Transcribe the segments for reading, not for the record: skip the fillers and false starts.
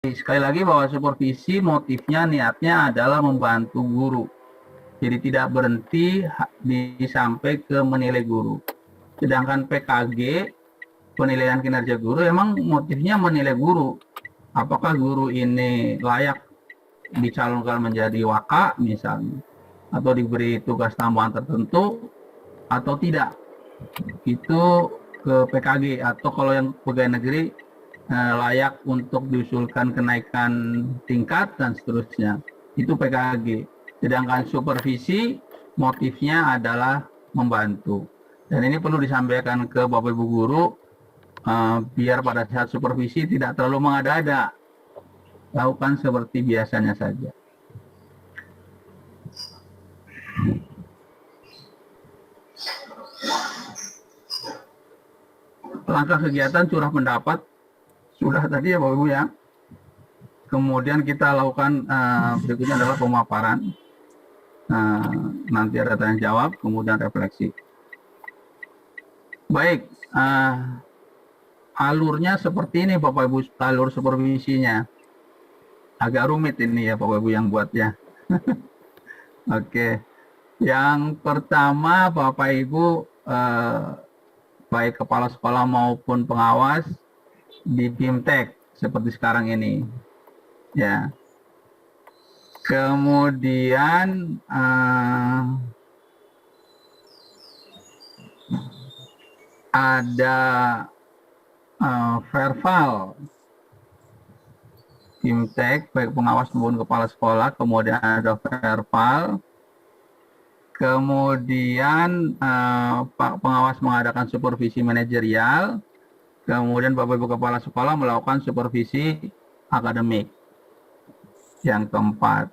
Sekali lagi bahwa supervisi motifnya, niatnya adalah membantu guru. Jadi tidak berhenti sampai ke menilai guru. Sedangkan PKG, penilaian kinerja guru, emang motifnya menilai guru. Apakah guru ini layak dicalonkan menjadi waka misalnya, atau diberi tugas tambahan tertentu atau tidak. Itu ke PKG. Atau kalau yang pegawai negeri layak untuk diusulkan kenaikan tingkat dan seterusnya, itu PKG. Sedangkan supervisi motifnya adalah membantu. Dan ini perlu disampaikan ke Bapak Ibu guru, biar pada saat supervisi tidak terlalu mengada-ada, lakukan seperti biasanya saja. Langkah kegiatan curah pendapat sudah tadi ya Bapak Ibu ya. Kemudian kita lakukan berikutnya adalah pemaparan. Nanti ada tanya jawab, kemudian refleksi. Baik, alurnya seperti ini Bapak Ibu, alur supervisinya. Agak rumit ini ya Bapak Ibu yang buatnya. Oke, yang pertama Bapak Ibu, baik kepala sekolah maupun pengawas di BIMTEK seperti sekarang ini, ya. Kemudian ada verbal BIMTEK baik pengawas maupun kepala sekolah, kemudian ada verbal. Kemudian Pak Pengawas mengadakan supervisi manajerial, kemudian Bapak Ibu Kepala Sekolah melakukan supervisi akademik. Yang keempat,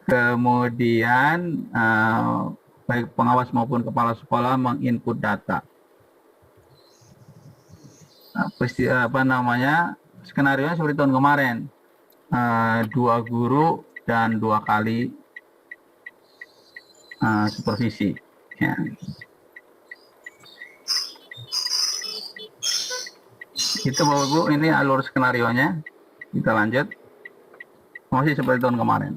kemudian baik pengawas maupun kepala sekolah menginput data. Skenario seperti tahun kemarin, 2 guru dan 2 kali supervisi. Ya. Itu Bapak Ibu, ini alur skenarionya. Kita lanjut. Masih seperti tahun kemarin.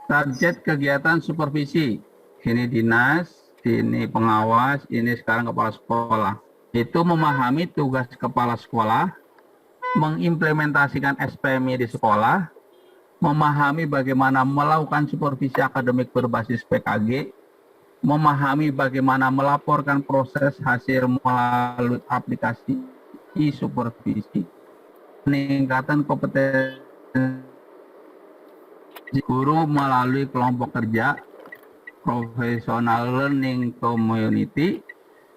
Target kegiatan supervisi. Ini dinas, ini pengawas, ini sekarang kepala sekolah. Itu memahami tugas kepala sekolah, mengimplementasikan SPMI di sekolah, memahami bagaimana melakukan supervisi akademik berbasis PKG, memahami bagaimana melaporkan proses hasil melalui aplikasi e-supervisi, peningkatan kompetensi guru melalui kelompok kerja, professional learning community,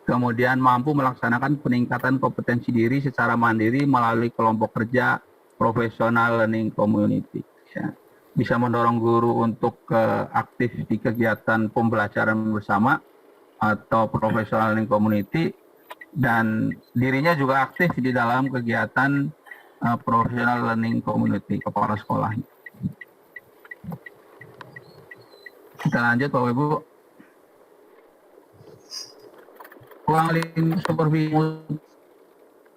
kemudian mampu melaksanakan peningkatan kompetensi diri secara mandiri melalui kelompok kerja, professional learning community. Ya. Bisa mendorong guru untuk aktif di kegiatan pembelajaran bersama atau professional learning community, dan dirinya juga aktif di dalam kegiatan professional learning community kepala sekolah. Kita lanjut Bapak Ibu.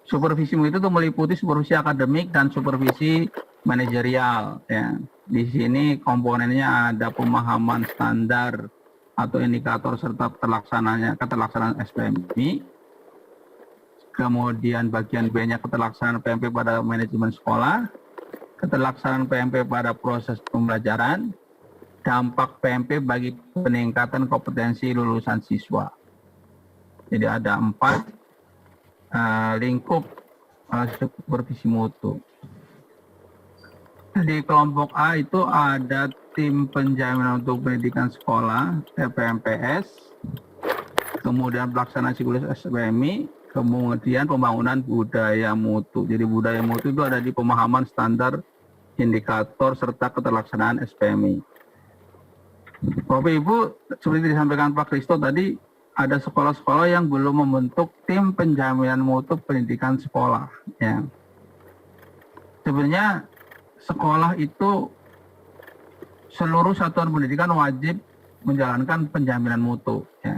Supervisi itu tuh meliputi supervisi akademik dan supervisi manajerial. Ya. Di sini komponennya ada pemahaman standar atau indikator serta keterlaksanaan SPMI. Kemudian bagian B-nya keterlaksanaan PMP pada manajemen sekolah, keterlaksanaan PMP pada proses pembelajaran, dampak PMP bagi peningkatan kompetensi lulusan siswa. Jadi ada 4 lingkup supervisi mutu. Di kelompok A itu ada tim penjaminan untuk pendidikan sekolah, TPMPS, kemudian pelaksanaan siklus SPMI, kemudian pembangunan budaya mutu. Jadi budaya mutu itu ada di pemahaman standar, indikator, serta keterlaksanaan SPMI. Bapak Ibu, seperti disampaikan Pak Kristo tadi, ada sekolah-sekolah yang belum membentuk tim penjaminan mutu pendidikan sekolah. Ya. Sebenarnya sekolah itu seluruh satuan pendidikan wajib menjalankan penjaminan mutu. Ya.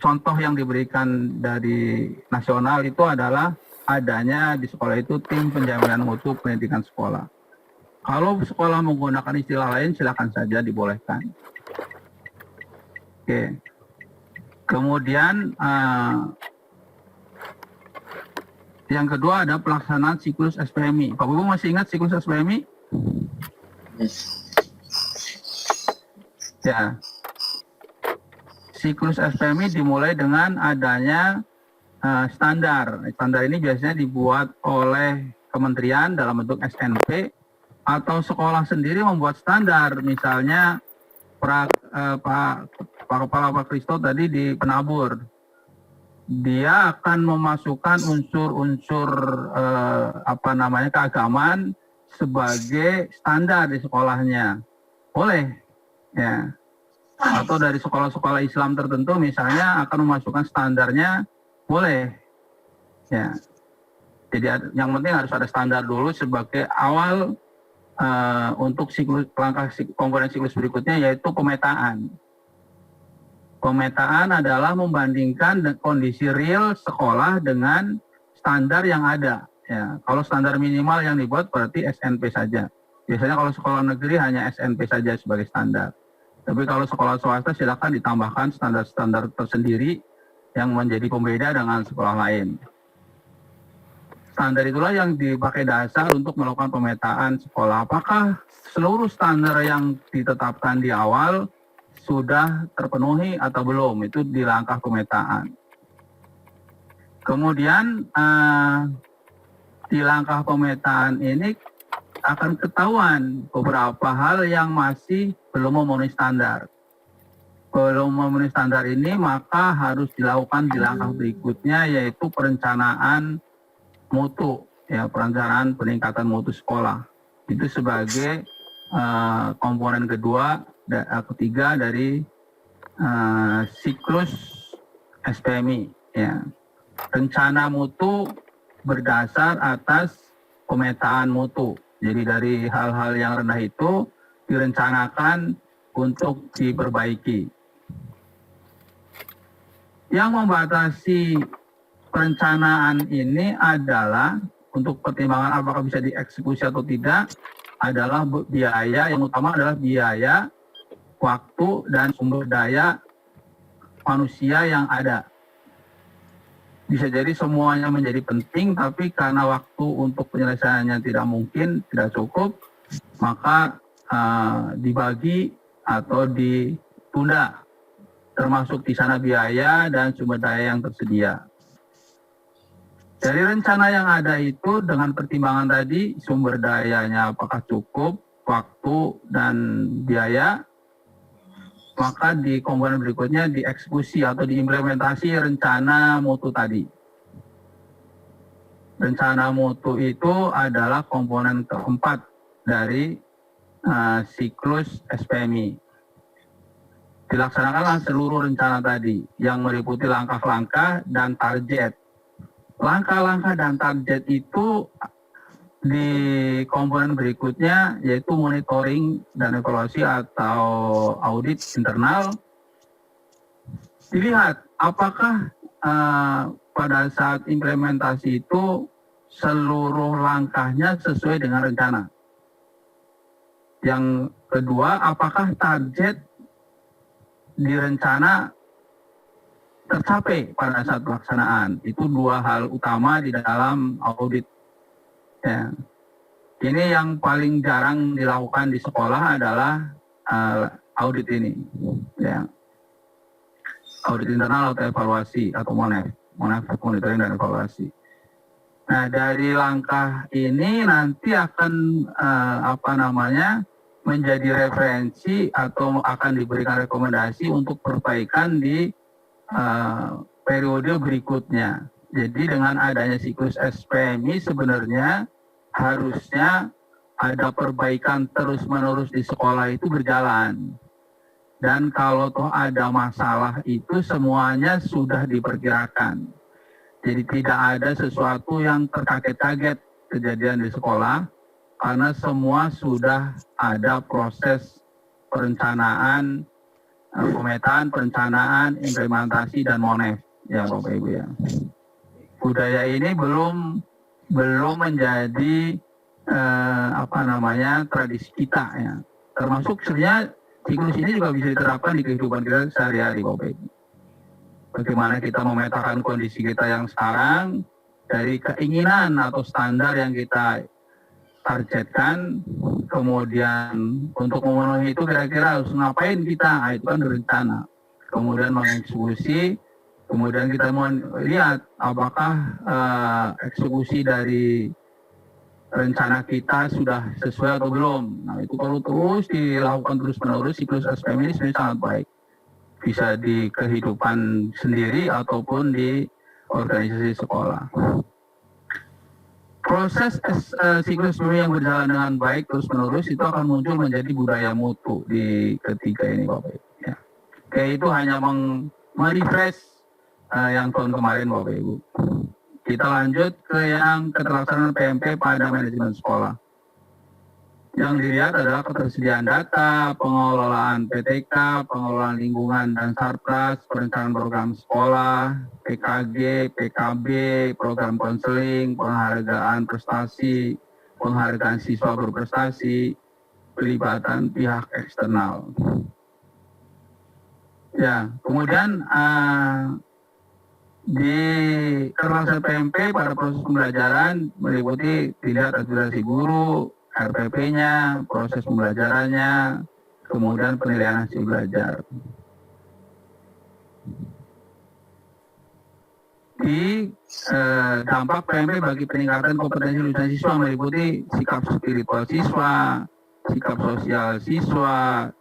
Contoh yang diberikan dari nasional itu adalah adanya di sekolah itu tim penjaminan mutu pendidikan sekolah. Kalau sekolah menggunakan istilah lain, silakan saja, dibolehkan. Oke. Kemudian yang kedua ada pelaksanaan siklus SPMI. Pak Ibu masih ingat siklus SPMI? Yes. Ya. Siklus SPMI dimulai dengan adanya standar. Standar ini biasanya dibuat oleh kementerian dalam bentuk SNP, atau sekolah sendiri membuat standar. Misalnya Pak Kepala Pak Kristo tadi di Penabur, dia akan memasukkan unsur-unsur keagamaan sebagai standar di sekolahnya, boleh, ya. Atau dari sekolah-sekolah Islam tertentu misalnya akan memasukkan standarnya, boleh, ya. Jadi yang penting harus ada standar dulu sebagai awal untuk langkah komponen siklus berikutnya, yaitu pemetaan. Pemetaan adalah membandingkan kondisi real sekolah dengan standar yang ada. Ya, kalau standar minimal yang dibuat berarti SNP saja. Biasanya kalau sekolah negeri hanya SNP saja sebagai standar. Tapi kalau sekolah swasta silakan ditambahkan standar-standar tersendiri yang menjadi pembeda dengan sekolah lain. Standar itulah yang dipakai dasar untuk melakukan pemetaan sekolah. Apakah seluruh standar yang ditetapkan di awal sudah terpenuhi atau belum? Itu di langkah pemetaan. Kemudian di langkah pemetaan ini akan ketahuan beberapa hal yang masih belum memenuhi standar. Belum memenuhi standar ini maka harus dilakukan di langkah berikutnya, yaitu perencanaan mutu, ya, perencanaan peningkatan mutu sekolah. Itu sebagai komponen ketiga dari siklus SPMI, ya. Rencana mutu berdasar atas pemetaan mutu. Jadi dari hal-hal yang rendah itu direncanakan untuk diperbaiki. Yang membatasi perencanaan ini adalah untuk pertimbangan apakah bisa dieksekusi atau tidak, adalah biaya, yang utama adalah biaya, waktu, dan sumber daya manusia yang ada. Bisa jadi semuanya menjadi penting, tapi karena waktu untuk penyelesaiannya tidak mungkin, tidak cukup, maka dibagi atau ditunda, termasuk di sana biaya dan sumber daya yang tersedia. Dari rencana yang ada itu dengan pertimbangan tadi, sumber dayanya apakah cukup, waktu, dan biaya, maka di komponen berikutnya dieksekusi atau diimplementasi rencana mutu tadi. Rencana mutu itu adalah komponen keempat dari siklus SPMI. Dilaksanakanlah seluruh rencana tadi yang meliputi langkah-langkah dan target. Langkah-langkah dan target itu di komponen berikutnya, yaitu monitoring dan evaluasi atau audit internal. Dilihat apakah pada saat implementasi itu seluruh langkahnya sesuai dengan rencana. Yang kedua, apakah target di rencana tercapai pada saat pelaksanaan. Itu dua hal utama di dalam audit. Ya. Ini yang paling jarang dilakukan di sekolah adalah audit ini. Ya. Audit internal atau evaluasi atau MONEF, monitoring dan evaluasi. Nah, dari langkah ini nanti akan menjadi referensi atau akan diberikan rekomendasi untuk perbaikan di periode berikutnya. Jadi dengan adanya siklus SPMI sebenarnya harusnya ada perbaikan terus-menerus di sekolah itu berjalan. Dan kalau toh ada masalah itu semuanya sudah diperkirakan. Jadi tidak ada sesuatu yang terkaget-kaget kejadian di sekolah, karena semua sudah ada proses perencanaan, pemetaan, perencanaan, implementasi, dan MONEF, ya Bapak Ibu ya. budaya ini belum menjadi tradisi kita ya. Termasuk sebenarnya siklus ini juga bisa diterapkan di kehidupan kita sehari-hari, Bapak Ibu. Bagaimana kita memetakan kondisi kita yang sekarang dari keinginan atau standar yang kita targetkan, kemudian untuk memenuhi itu kira-kira harus ngapain kita, itu kan berencana. Kemudian mengeksekusi, kemudian kita mau lihat apakah eksekusi dari rencana kita sudah sesuai atau belum. Nah, itu perlu terus dilakukan terus-menerus. Siklus SPM ini sebenarnya sangat baik. Bisa di kehidupan sendiri ataupun di organisasi sekolah. Proses siklus yang berjalan dengan baik terus-menerus itu akan muncul menjadi budaya mutu di ketiga ini, Bapak Ibu. Ya. Oke, itu hanya merefresh yang tahun kemarin, Bapak Ibu. Kita lanjut ke yang keterlaksanaan PMP pada manajemen sekolah. Yang dilihat adalah ketersediaan data, pengelolaan PTK, pengelolaan lingkungan dan sarpras, perencanaan program sekolah, PKG, PKB, program konseling, penghargaan prestasi, penghargaan siswa berprestasi, pelibatan pihak eksternal. Ya, kemudian di keterlaksanaan PMP pada proses pembelajaran meliputi dilihat administrasi guru, RPP-nya, proses pembelajarannya, kemudian penilaian hasil belajar. Di dampak PMP bagi peningkatan kompetensi lulusan siswa meliputi sikap spiritual siswa, sikap sosial siswa,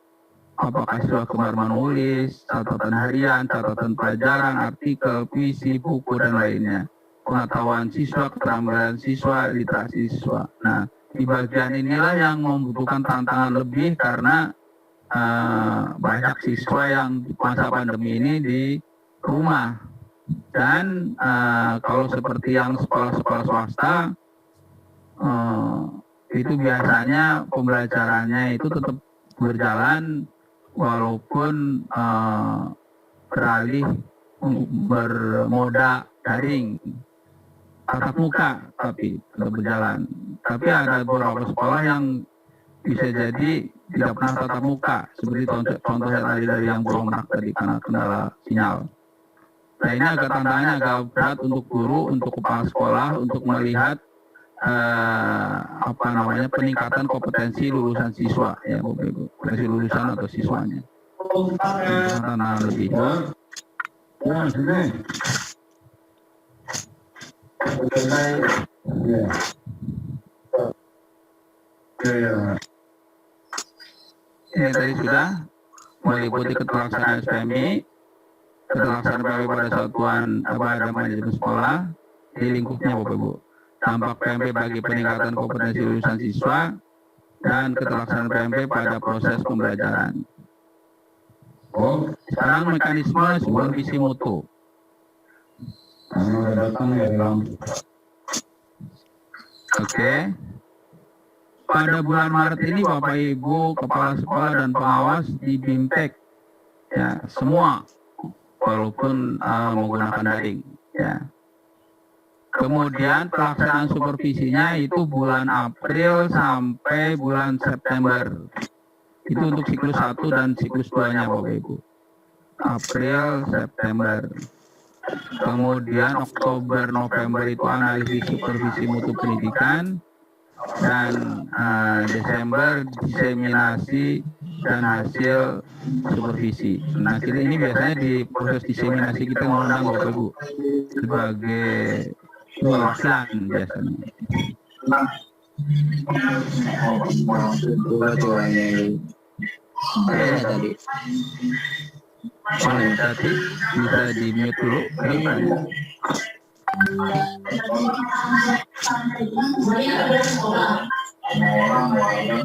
apakah siswa gemar menulis, catatan harian, catatan pelajaran, artikel, puisi, buku, dan lainnya. Pengetahuan siswa, keterampilan siswa, literasi siswa. Nah, di bagian inilah yang membutuhkan tantangan lebih karena banyak siswa yang di masa pandemi ini di rumah. Dan kalau seperti yang sekolah-sekolah swasta, itu biasanya pembelajarannya itu tetap berjalan walaupun beralih bermoda daring, tatap muka tapi tetap berjalan. Tapi ada beberapa sekolah yang bisa jadi tidak pernah tatap muka, seperti contohnya tadi dari yang Bulognak tadi karena kendala sinyal. Nah, ini tantangannya agak berat untuk guru, untuk kepala sekolah, untuk melihat peningkatan kompetensi lulusan siswa, ya Bapak Ibu, kompetensi lulusan atau siswanya. Tantangan lebih. Ya, sini. Ini tadi sudah meliputi keterlaksanaan SPMI, keterlaksanaan PMP pada satuan pada manajemen sekolah di lingkupnya, Bapak Ibu. Dampak PMP bagi peningkatan kompetensi lulusan siswa dan keterlaksanaan PMP pada proses pembelajaran. Sekarang mekanisme supervisi mutu. Oke. Pada bulan Maret ini Bapak Ibu kepala sekolah dan pengawas di BIMTEK ya semua walaupun menggunakan daring ya. Kemudian pelaksanaan supervisinya itu bulan April sampai bulan September. Itu untuk siklus 1 dan siklus 2-nya Bapak Ibu. April, September. Kemudian Oktober, November itu analisis supervisi mutu pendidikan. Dan Desember diseminasi dan hasil supervisi. Nah, ini biasanya di proses diseminasi kita mengundang Bapak Ibu sebagai perwakilan biasanya. Tadi bisa di mute dulu.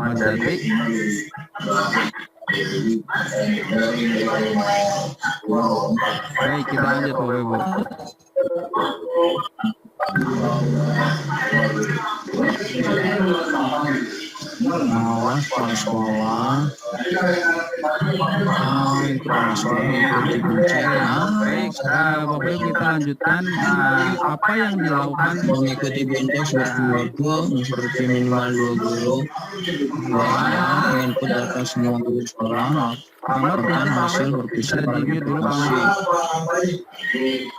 Mas Zati. Baik, kita lanjut Bapak Ibu. Pengawas kepala sekolah Itu permasalahan mengikuti bimbingan ya. Baik, Bapak Ibu kita lanjutkan. Apa yang dilakukan Mengikuti BMTEK berkeluarga seperti minimal 2 guru. Input data semua guru sekolah. Laporkan hasil bervisi pada dulu Pak bervisi.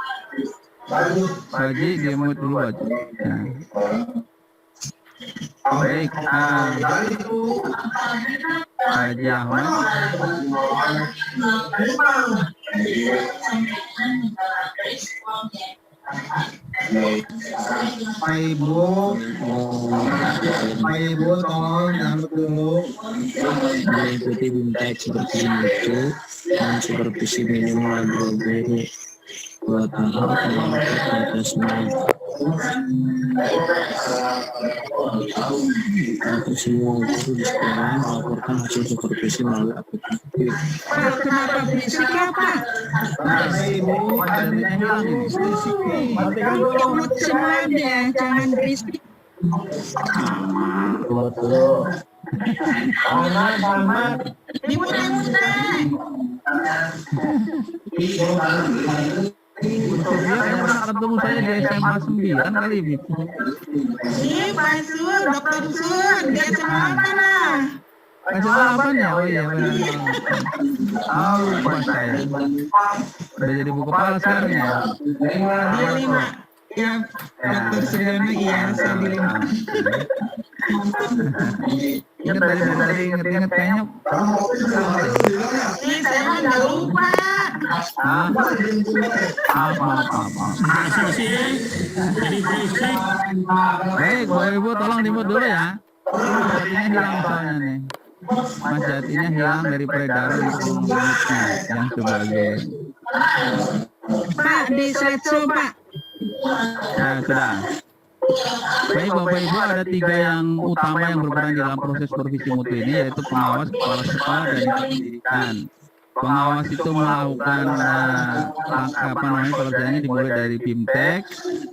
Saji dia mau dulu aja. Ya. Baik, Haji Ahmad. Pak Ibu tolong diangkat dulu. Mengikuti BMTEK seperti itu dan supervisi minimal 2 guru. 2 tahap melakukan data semua. Untuk semua guru di sekolah melaporkan hasil supervisi melalui aplikasi. Pak, kenapa berisik ya Pak? Mute semua deh, jangan berisik. Sofia kayaknya pernah ketemu saya di SMA 9 kali ini. Pak Sur, Dokter Sur, dia SMA mana? SMA 8 ya? Oh iya benar. Oh lupa saya. Udah jadi buku kepala sekarang ya? Dia 5. Ya, Dokter Suryono, iya, saya di 5. Ingat dari inget-inget kayaknya. Saya nggak lupa. Maaf. Baik, Bapak Ibu tolong dimut dulu ya. Jatinya hilang soalnya nih. Mas Jatinya hilang dari peredaran unitnya yang sebagai. Pak, di slideshow Pak. Nah, sudah. Baik Bapak Ibu, ada 3 yang utama yang berperan dalam proses supervisi mutu ini, yaitu pengawas, kepala sekolah, dan pendidikan. Pengawas itu melakukan pekerjaannya dimulai dari BMTEK,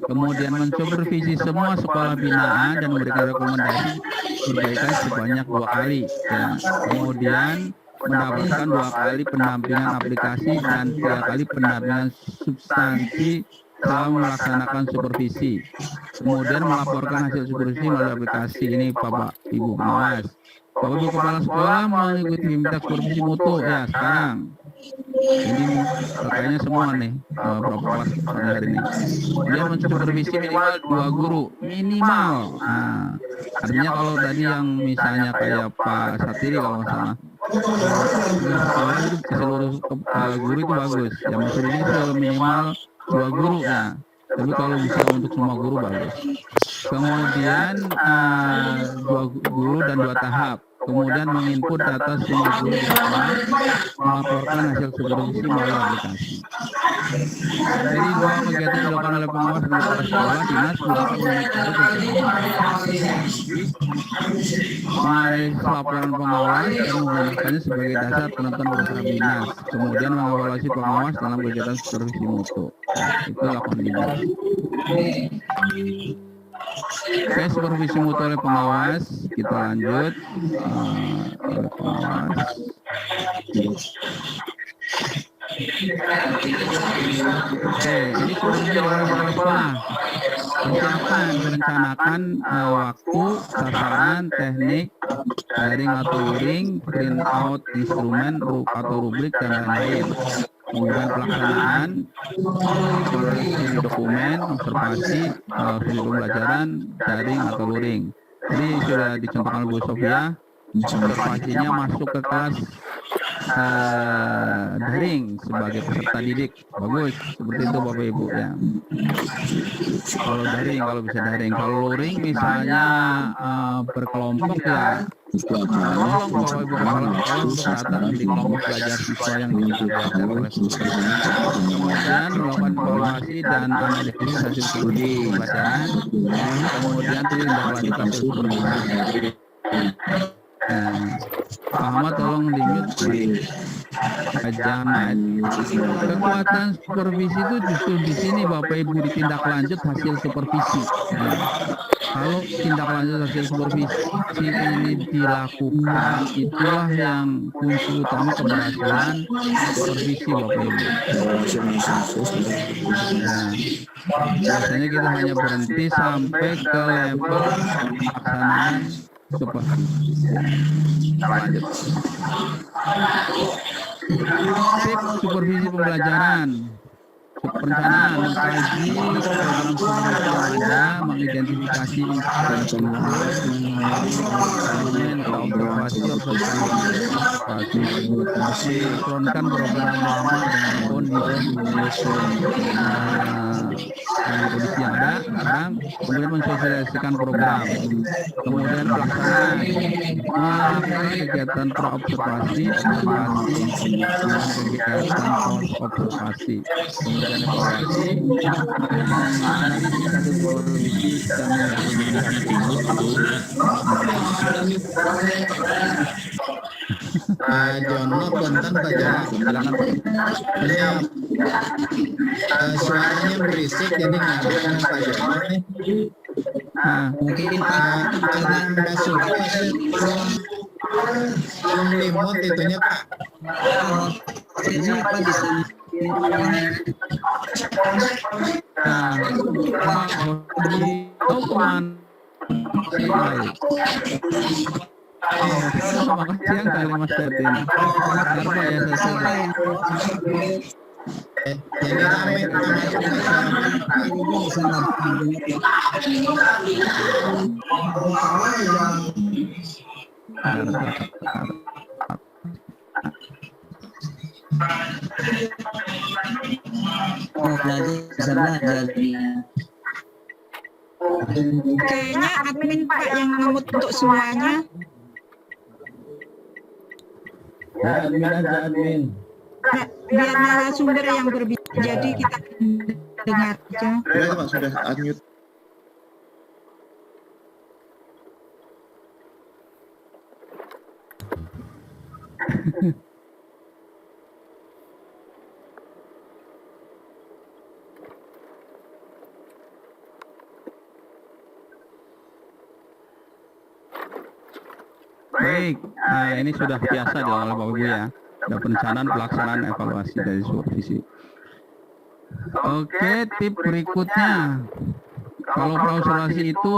kemudian mensupervisi semua sekolah binaan dan memberikan rekomendasi perbaikan sebanyak 2 kali. Ya. Kemudian mendapatkan 2 kali pendampingan aplikasi dan 3 kali pendampingan substansi selama melaksanakan supervisi. Kemudian melaporkan hasil supervisi melalui aplikasi. Ini Bapak Ibu pengawas. Bapak Ibu kepala sekolah mengikuti BMTEK supervisi mutu ya sekarang. Ini kayaknya semua nih Bapak kelas pada hari ini. Dia mensupervisi minimal 2 guru minimal. Nah, artinya kalau tadi yang misalnya kayak Pak Satiri kalau nggak salah, seluruh guru itu bagus. Yang maksud ini minimal 2 guru ya. Tapi kalau bisa untuk semua guru bagus. Kemudian 2 guru dan 2 tahap. Kemudian menginput data semua guru di sekolah, melaporkan hasil supervisi melalui aplikasi. Dari 2 kegiatan dilakukan oleh pengawas dan kepala sekolah, dinas menganalisis laporan pengawas dan menggunakannya sebagai dasar penentuan program dinas. Kemudian mengevaluasi pengawas dalam kegiatan supervisi mutu. Itu lakukan dinas. Oke, supervisi mutu oleh pengawas, kita lanjut. Oleh pengawas. Oke, ini supervisi oleh kepala sekolah. Persiapan, merencanakan waktu, sasaran, teknik, daring atau luring, print out instrumen atau rubrik dan lain-lain. Kemudian pelaksanaan, dokumen, observasi, video pembelajaran, daring atau luring. Jadi sudah dicontohkan Bu Sofia, observasinya masuk ke kelas daring sebagai peserta didik. Bagus, seperti itu Bapak Ibu ya. Kalau daring, kalau bisa daring. Kalau luring misalnya berkelompok ya. Tolong Bapak Ibu kepala sekolah untuk datang di kelompok belajar siswa yang belajar oleh kemudian melakukan evaluasi dan analisis hasil studi pembelajaran, kemudian tindak lanjut supervisi. Pak Ahmad tolong di-mute. Jangan. Kekuatan supervisi itu justru di sini Bapak Ibu ditindaklanjut hasil supervisi. kalau tindak lanjut hasil supervisi ini dilakukan, itulah yang kunci utama keberhasilan supervisi Bapak Ibu. Nah, biasanya kita hanya berhenti sampai ke level pelaksanaan supervisi. Kita lanjut. Tip supervisi pembelajaran. Perencanaan mengkaji program supervisi yang ada, mengidentifikasi instrumen atau observasi, sinkronkan program lama dengan kondisi yang ada sekarang, kemudian mensosialisasikan program, kemudian pelaksanaan kegiatan pro-observasi, kegiatan post-observasi, kemudian evaluasi, Jono Kontan Pak Jono. Suaranya berisik jadi nggak ada Pak Jono nih. Mungkin Pak Karena nggak suka belum limot itunya Pak. ini Pak di sini. Tahu kemana? Makan siang kali Mas Datin. Apa ya saya? Jadi rame Bisa belajar. Kayaknya admin Pak yang ngemut untuk semuanya. Admin aja admin. Biar narasumber yang berbicara, jadi kita dengar aja. Sudah Pak, sudah unmute. Baik, nah ini sudah biasa dilakukan Bapak Ibu ya. Ada perencanaan, pelaksanaan, evaluasi dari supervisi. Oke, tip berikutnya. Kalau pra-observasi itu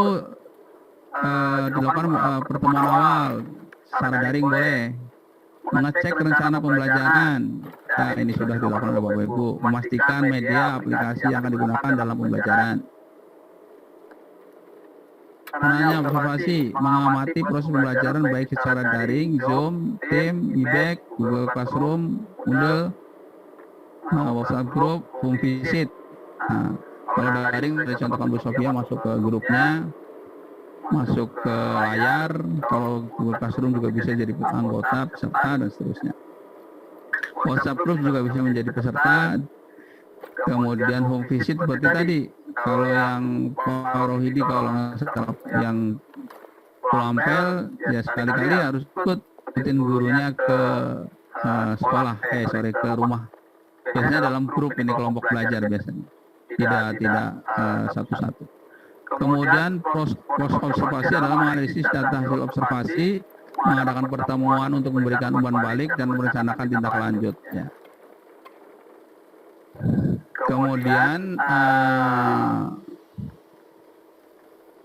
dilakukan pertemuan awal, secara daring boleh. Mengecek rencana pembelajaran. Nah, ini sudah dilakukan oleh Bapak Ibu. Memastikan media aplikasi yang akan digunakan dalam pembelajaran. Penanya observasi, mengamati proses pembelajaran baik secara daring, Zoom, Team, e-back, Google Classroom, Moodle, WhatsApp Group, Home Visit. Nah, kalau daring, saya contohkan Bu Sofia masuk ke grupnya, masuk ke layar, kalau Google Classroom juga bisa jadi anggota, peserta, dan seterusnya. WhatsApp Group juga bisa menjadi peserta. Kemudian home visit seperti tadi, kalau yang Pak Rohidi, kalau yang Pulampel, ya sekali-kali harus ikut ikutin gurunya ke sekolah, ke rumah. Biasanya dalam grup ini kelompok belajar biasanya, tidak satu-satu. Kemudian proses observasi adalah menganalisis data hasil observasi, mengadakan pertemuan untuk memberikan umpan balik dan merencanakan tindak lanjut. Ya. Kemudian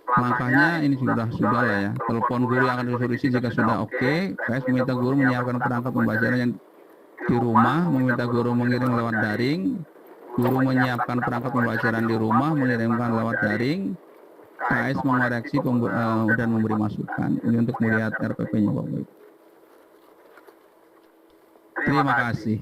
langkahnya ini sudah lah ya. Telepon guru yang akan disolusi jika sudah oke. KS meminta guru menyiapkan perangkat pembelajaran yang di rumah, meminta guru mengirim lewat daring. Guru menyiapkan perangkat pembelajaran di rumah, mengirimkan lewat daring. KS mengoreksi dan memberi masukan. Ini untuk melihat RPP-nya Bapak Ibu. Terima kasih.